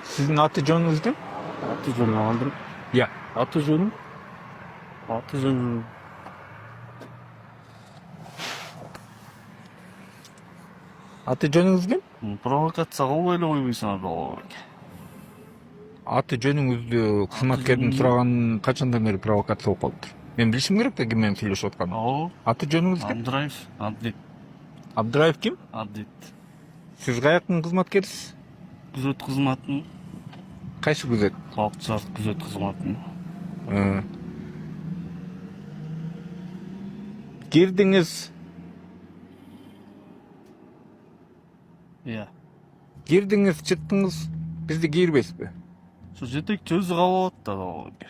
Sizin аты жөнүңүз ким? Аты жөнүм алдым. Я. Аты жөнүм. Аты жөнүм. Аты жөнүңүз ким? Провокация кылбай эле койбойсуң абы. Аты жөнүңүздү кызматкердин сураганын качандан бери провокация болуп калыптыр? Мен билишим керек да ким менен сүйлөшүп атканын. Ооба. Аты жөнүңүз ким? Абдраев, Абдит, Абдыраев ким? Абдит. Сиз каяктын кызматкерисиз? Күзөт кызматынын, Кайсы күзөт? калкчылык күзөт кызматынын. Кирдиңиз, Иә. кирдиңиз, чыктыңыз. Бизди кийирбейсизби? Ошо жетекчи өзү кабыл алат да.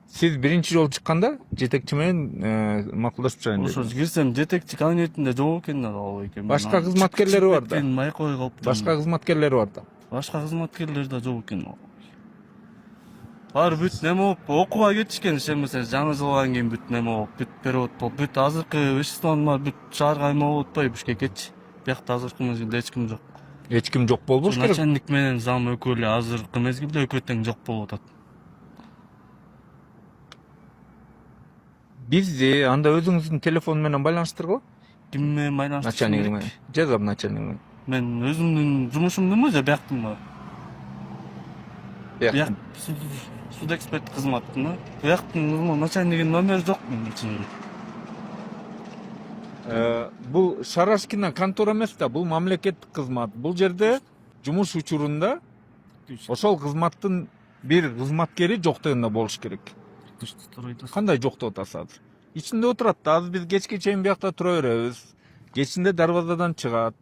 Сиз биринчи жолу чыкканда жетекчи менен макулдашып чыгайын Ошо дедиңиз. кирсем жетекчи кабинетинде жок экен да экен. Башка кызматкерлери бар да. Майкой калыптыр. Башка кызматкерлери бар да. Башка кызматкерлер да жок экен. Баары бүт неме болуп окууга кетишкен, ишенбесең жаңы жылдан кийин бүт неме болуп, бүт перевод болуп, бүт азыркы веществонун бүт шаарга айма болуп атпайбы Бишкеккечи. Биякта азыркы мезгилде эч ким жок. Эч ким жок болбош керек. Начальник менен зам экөө эле азыркы мезгилде экөө тең жок болуп атат. Бизди анда өзүңүздүн телефон менен байланыштыргыла. Ким менен байланыштырышым Начальник керек? менен. Же зам начальник менен. Мен өзүмдүн жумушумдунбу же бияктынбы? Бияк судэксперт кызматында. Бияктын начальнигинин номери жок менин ичинде. Бул Шарашкина контора эмес да, бул мамлекеттик кызмат. Бул жерде жумуш учурунда ошол кызматтын бир кызматкери жоктугунда болуш керек. Кандай жок деп атасыз азыр? Ичинде отурат да, азыр биз кечке чейин биякта тура беребиз. Кечинде дарбазадан чыгат.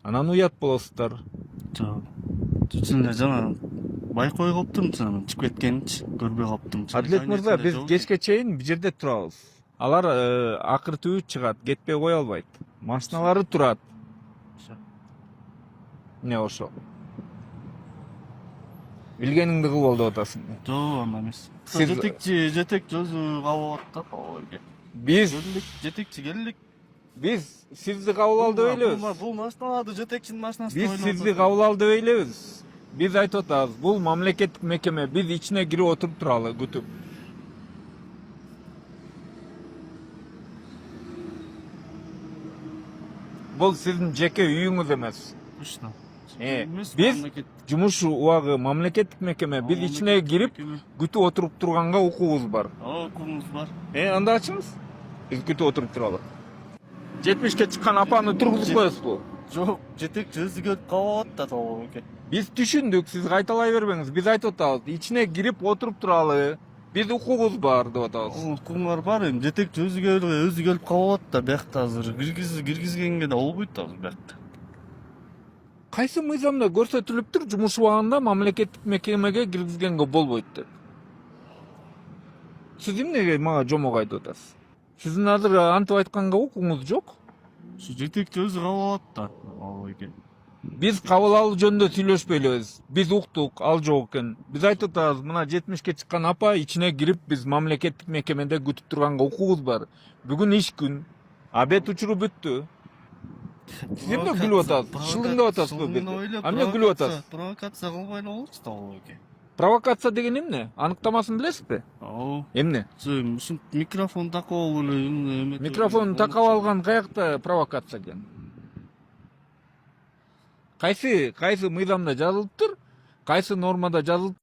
Анан уят болосуздар. Жок. Ичинде жана байкой калыптырмын сен чыгып кеткенинчи, көрбөй калыптырмын. Адилет мырза, биз кечке чейин бул жерде турабыз. Алар акыр түбү чыгат, кетпей кое албайт. Машиналары турат. Не ошо? Билгениңди кыл бол деп атасың. Жок, анда эмес. Сиз- Жетекчи өзү кабыл алат да. Биз Жетекчи келдик. сизди кабыл алды деп элебиз. Бул машиналарды жетекчинин машинасы. Биз сизди кабыл алды деп элебиз. Биз айтып атабыз, бул мамлекеттик мекеме, биз ичине кирип отуруп туралы күтүп. Бул сиздин жеке үйүңүз эмес. Точно. Биз жумуш убагы мамлекеттик мекеме, биз ичине кирип күтүп отуруп турганга укугубуз бар. Укугубуз бар. Анда ачыңыз. Биз күтүп отуруп туралы. 70ке чыккан апаны тургузуп коесузбу? Жок, жетекчи өзү келип кабыл алат да толук. Биз түшүндүк, сиз кайталай бербеңиз. Биз айтып атабыз, ичине кирип отуруп туралы. Биз укугубуз бар деп атабыз. Укугуңар бар, эми жетекчи өзү келип кабыл алат да биякта азыр киргизгенге да болбойт да азыр биякта. Кайсы мыйзамда көрсөтүлүптүр, жумуш убагында мамлекеттик мекемеге киргизгенге болбойт деп. Сиз эмнеге мага жомок айтып атасыз? Сиздин азыр антип айтканга укугуңуз жок? Жетекчи өзү кабыл алат да. Экен. Биз кабыл алуу жөнүндө сүйлөшпөй элебиз. Биз уктук, ал жок экен. Биз айтып атабыз, мына 70ке чыккан апа ичине кирип биз мамлекеттик мекемеде күтүп турганга укугубуз бар. Бүгүн иш күн. Обед учуру бүттү. Сиз эмне күлүп атасыз? Шылыңдап атасызбы бизди? Эмне күлүп атасыз? Провокация кылбай эле болчу да экен. Провокация деген эмне? Аныктамасын билесизби? Ооба. Эмне? Ушинтип микрофон такып алып эле Микрофон такап алган каякта провокация экен? Кайсы мыйзамда жазылыптыр? Кайсы нормада жазылып